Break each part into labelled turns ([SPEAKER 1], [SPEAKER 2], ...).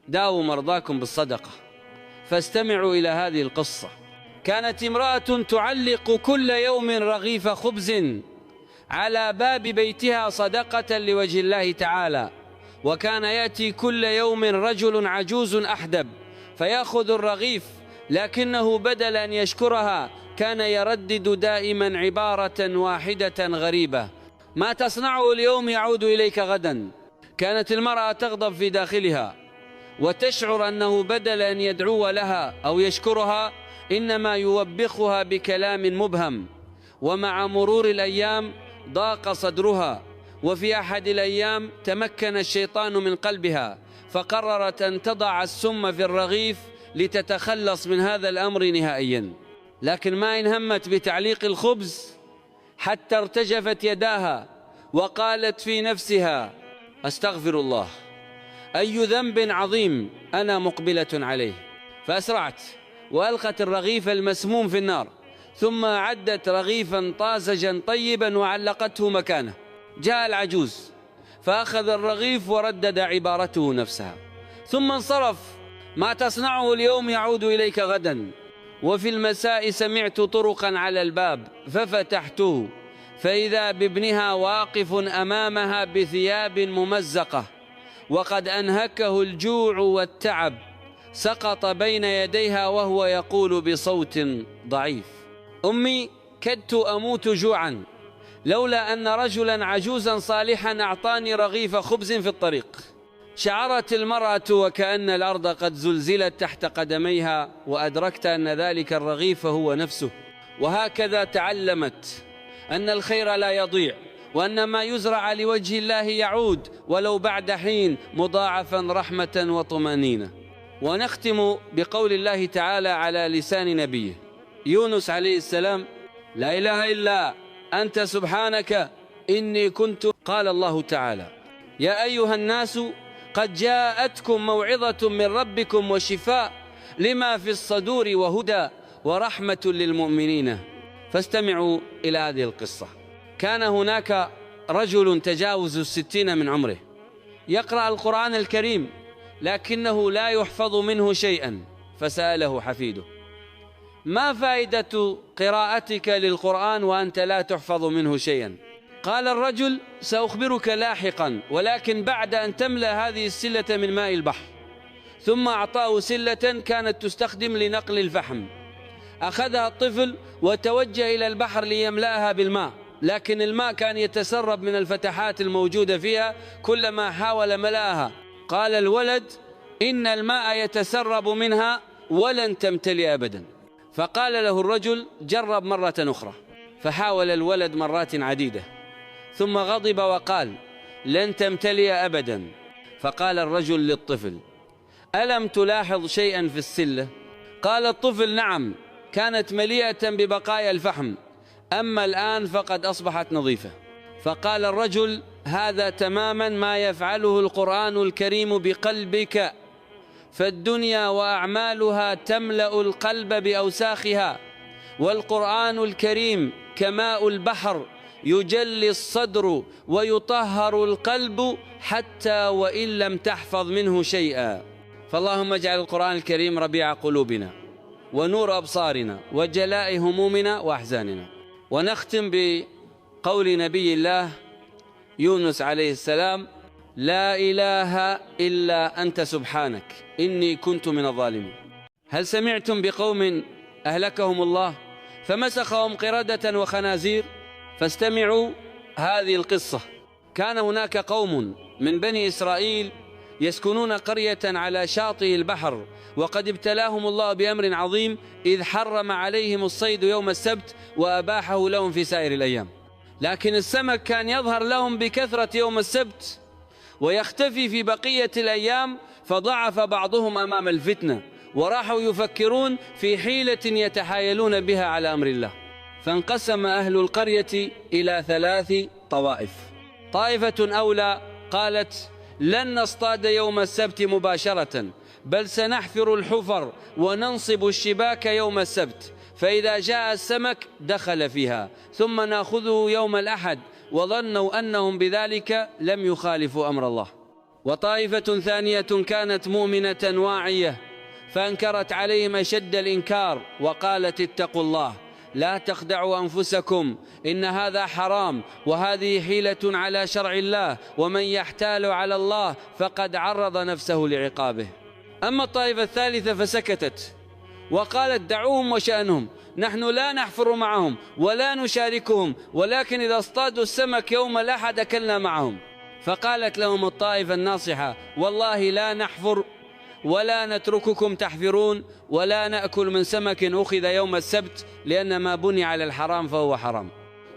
[SPEAKER 1] داووا مرضاكم بالصدقة. فاستمعوا إلى هذه القصة. كانت امرأة تعلق كل يوم رغيف خبز على باب بيتها صدقة لوجه الله تعالى، وكان يأتي كل يوم رجل عجوز أحدب فيأخذ الرغيف، لكنه بدل أن يشكرها كان يردد دائما عبارة واحدة غريبة: ما تصنعه اليوم يعود إليك غدا. كانت المرأة تغضب في داخلها وتشعر أنه بدل أن يدعو لها أو يشكرها إنما يوبخها بكلام مبهم. ومع مرور الأيام ضاق صدرها، وفي أحد الأيام تمكن الشيطان من قلبها فقررت أن تضع السم في الرغيف لتتخلص من هذا الأمر نهائيا. لكن ما إن همت بتعليق الخبز حتى ارتجفت يداها وقالت في نفسها: أستغفر الله، أي ذنب عظيم أنا مقبلة عليه. فأسرعت وألقت الرغيف المسموم في النار، ثم أعدت رغيفا طازجا طيبا وعلقته مكانه. جاء العجوز فأخذ الرغيف وردد عبارته نفسها، ثم انصرف: ما تصنعه اليوم يعود إليك غدا. وفي المساء سمعت طرقا على الباب ففتحته، فإذا بابنها واقف أمامها بثياب ممزقة وقد أنهكه الجوع والتعب، سقط بين يديها وهو يقول بصوت ضعيف: أمي، كدت أموت جوعا لولا أن رجلا عجوزا صالحا أعطاني رغيف خبز في الطريق. شعرت المرأة وكأن الأرض قد زلزلت تحت قدميها، وأدركت أن ذلك الرغيف هو نفسه. وهكذا تعلمت أن الخير لا يضيع، وأن ما يزرع لوجه الله يعود ولو بعد حين مضاعفا رحمة وطمأنينة. ونختم بقول الله تعالى على لسان نبيه يونس عليه السلام: لا إله إلا أنت سبحانك إني كنت. قال الله تعالى: يا أيها الناس قد جاءتكم موعظة من ربكم وشفاء لما في الصدور وهدى ورحمة للمؤمنين. فاستمعوا إلى هذه القصة. كان هناك رجل تجاوز 60 من عمره يقرأ القرآن الكريم لكنه لا يحفظ منه شيئا، فسأله حفيده: ما فائدة قراءتك للقرآن وأنت لا تحفظ منه شيئا؟ قال الرجل: سأخبرك لاحقا، ولكن بعد أن تملأ هذه السلة من ماء البحر. ثم أعطاه سلة كانت تستخدم لنقل الفحم. أخذها الطفل وتوجه إلى البحر ليملأها بالماء، لكن الماء كان يتسرب من الفتحات الموجودة فيها كلما حاول ملأها. قال الولد: إن الماء يتسرب منها ولن تمتلئ أبدا. فقال له الرجل: جرب مرة أخرى. فحاول الولد مرات عديدة ثم غضب وقال: لن تمتلئ أبدا. فقال الرجل للطفل: ألم تلاحظ شيئا في السلة؟ قال الطفل: نعم، كانت مليئة ببقايا الفحم، أما الآن فقد أصبحت نظيفة. فقال الرجل: هذا تماما ما يفعله القرآن الكريم بقلبك، فالدنيا وأعمالها تملأ القلب بأوساخها، والقرآن الكريم كماء البحر يجلي الصدر ويطهر القلب حتى وإن لم تحفظ منه شيئا. فاللهم اجعل القرآن الكريم ربيع قلوبنا ونور أبصارنا وجلاء همومنا وأحزاننا. ونختم بقول نبي الله يونس عليه السلام: لا إله إلا أنت سبحانك إني كنت من الظالمين. هل سمعتم بقوم أهلكهم الله فمسخهم قردة وخنازير؟ فاستمعوا هذه القصة. كان هناك قوم من بني إسرائيل يسكنون قرية على شاطئ البحر، وقد ابتلاهم الله بأمر عظيم، إذ حرم عليهم الصيد يوم السبت وأباحه لهم في سائر الأيام. لكن السمك كان يظهر لهم بكثرة يوم السبت ويختفي في بقية الأيام، فضعف بعضهم أمام الفتنة وراحوا يفكرون في حيلة يتحايلون بها على أمر الله. فانقسم أهل القرية إلى 3 طوائف. طائفة أولى قالت: لن نصطاد يوم السبت مباشرة، بل سنحفر الحفر وننصب الشباك يوم السبت، فإذا جاء السمك دخل فيها، ثم نأخذه يوم الأحد. وظنوا أنهم بذلك لم يخالفوا أمر الله. وطائفة ثانية كانت مؤمنة واعية فأنكرت عليهم أشد الإنكار وقالت اتقوا الله لا تخدعوا أنفسكم إن هذا حرام وهذه حيلة على شرع الله ومن يحتال على الله فقد عرض نفسه لعقابه. أما الطائفة الثالثة فسكتت وقالت دعوهم وشأنهم، نحن لا نحفر معهم ولا نشاركهم، ولكن إذا اصطادوا السمك يوم الأحد أكلنا معهم. فقالت لهم الطائفة الناصحة والله لا نحفر ولا نترككم تحفرون ولا نأكل من سمك أخذ يوم السبت، لأن ما بني على الحرام فهو حرام.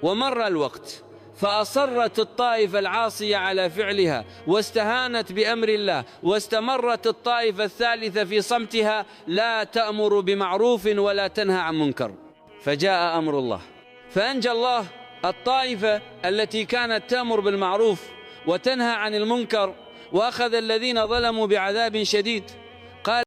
[SPEAKER 1] ومر الوقت فأصرت الطائفة العاصية على فعلها واستهانت بأمر الله، واستمرت الطائفة الثالثة في صمتها لا تأمر بمعروف ولا تنهى عن منكر. فجاء أمر الله فأنجى الله الطائفة التي كانت تأمر بالمعروف وتنهى عن المنكر، وأخذ الذين ظلموا بعذاب شديد.